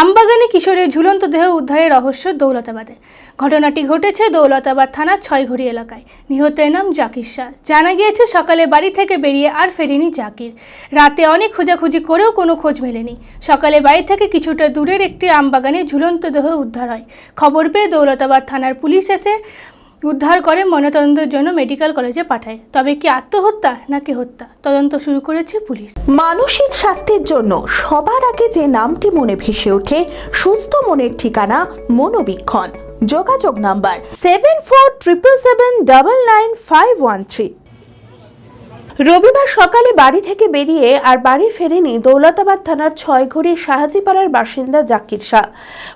আমবাগানে কিশোরের ঝুলন্ত দেহ উদ্ধারের রহস্য দৌলতাবাদে। ঘটনাটি ঘটেছে দৌলতাবাদ থানার ছয়ঘড়ি এলাকায়। নিহতের নাম জাকির শাহ। জানা গিয়েছে সকালে বাড়ি থেকে বেরিয়ে আর ফেরেনি জাকির। রাতে অনেক খোঁজাখুঁজি করেও কোনো খোঁজ মেলেনি। সকালে বাড়ি থেকে কিছুটা দূরের একটি আমবাগানে ঝুলন্ত দেহ উদ্ধার হয়। খবর পেয়ে দৌলতাবাদ থানার পুলিশ এসে উদ্ধার করে ময়নাতদন্তের জন্য মেডিকেল কলেজে পাঠায়। তবে কি আত্মহত্যা নাকি হত্যা, তদন্ত শুরু করেছে পুলিশ। মানসিক স্বাস্থ্যের জন্য সবার আগে যে নামটি মনে ভেসে ওঠে, সুস্থ মনের ঠিকানা মনোবীক্ষণ। যোগাযোগ নাম্বার 7477799513। রবিবার সকালে বাড়ি থেকে বেরিয়ে আর বাড়ি ফেরেনি দৌলতাবাদ থানার ছয়ঘড়ি শাহাজিপাড়ার বাসিন্দা জাকির শাহ।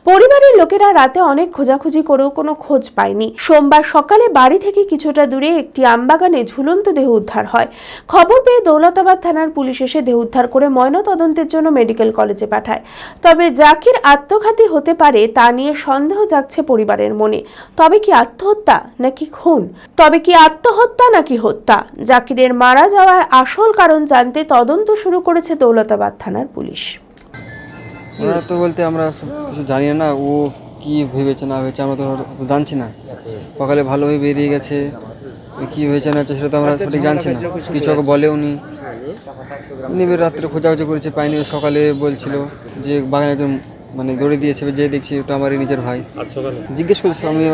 পরিবারের লোকেরা রাতে অনেক খোঁজাখুঁজি করেও কোনো খোঁজ পায়নি। সোমবার সকালে বাড়ি থেকে কিছুটা দূরে একটি আমবাগানে ঝুলন্ত দেহ উদ্ধার হয়। খবর পেয়ে দৌলতাবাদ থানার পুলিশ এসে দেহ উদ্ধার করে ময়নাতদন্তের জন্য মেডিকেল কলেজে পাঠায়। তবে জাকির আত্মঘাতী হতে পারে তা নিয়ে সন্দেহ জাগছে পরিবারের মনে। তবে কি আত্মহত্যা নাকি খুন, তবে কি আত্মহত্যা নাকি হত্যা, জাকিরের মারা যাওয়ার আসল কারণ জানতে তদন্ত শুরু করেছে দৌলতাবাদ থানার পুলিশ। ওরা তো বলতে আমরা কিছু জানি না, ও কি ভেবেছে না ভেবেছে আমরা তো জানছি না। সকালে ভালোভাবে বেরিয়ে গেছে, কি হয়েছে না সেটা তো আমরা সঠিক জানছি না, কিছু ওকে বলেও নি। নিবে রাত্রে খোঁজাখুঁজি করেছে, পাইনি। সকালে বলছিল যে বাগানে একজন মানে দৌড়ে দিয়েছে, যে দেখছি ওটা আমারই নিজের ভাই। জিজ্ঞেস করছি আমি,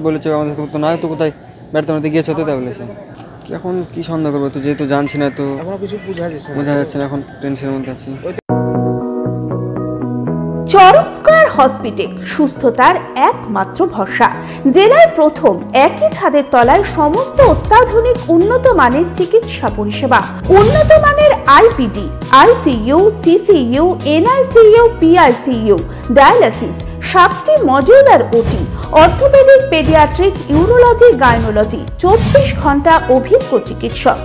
বলেছে আমাদের তো না, তো কোথায় বেড়াতে বেড়াতে গিয়েছে হতে, তা বলেছে। এখন কি সন্দেহ করবো, তো যেহেতু জানছি না, তো বোঝা যাচ্ছে না, এখন টেনশনের মধ্যে আছি। চরক স্কয়ার হসপিটাল সুস্থতার একমাত্র ভরসা। জেলায় প্রথম একই ছাদের তলায় সমস্ত অত্যাধুনিক উন্নত মানের চিকিৎসা পরিষেবা, উন্নত মানের IPD, ICU, CCU, NICU, PICU, dialysis, 7টি modular OT, orthopaedic, paediatric, urology, gynaecology, 24 ঘন্টা অভিজ্ঞ চিকিৎসক।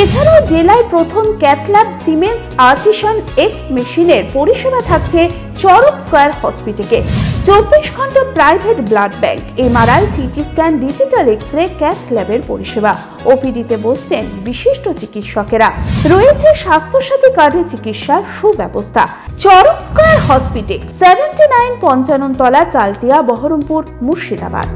এছাড়াও জেলায় প্রথম ক্যাথল্যাব, সিমেন্স, আর্টিসান এক্স মেশিনের পরিষেবা থাকছে চরক স্কয়ার হসপিটালে। 24 ঘন্টা private blood bank, MRI, CT scan, digital X-ray, ক্যাথল্যাবের পরিষেবা। ওপিডিতে বসছেন বিশিষ্ট চিকিৎসকেরা। রয়েছে স্বাস্থ্যসাথী কার্ডে চিকিৎসার সুব্যবস্থা। চরক স্কয়ার হসপিটাল, 79 পঞ্চানন তলা, চালতিয়া, বহরমপুর, মুর্শিদাবাদ।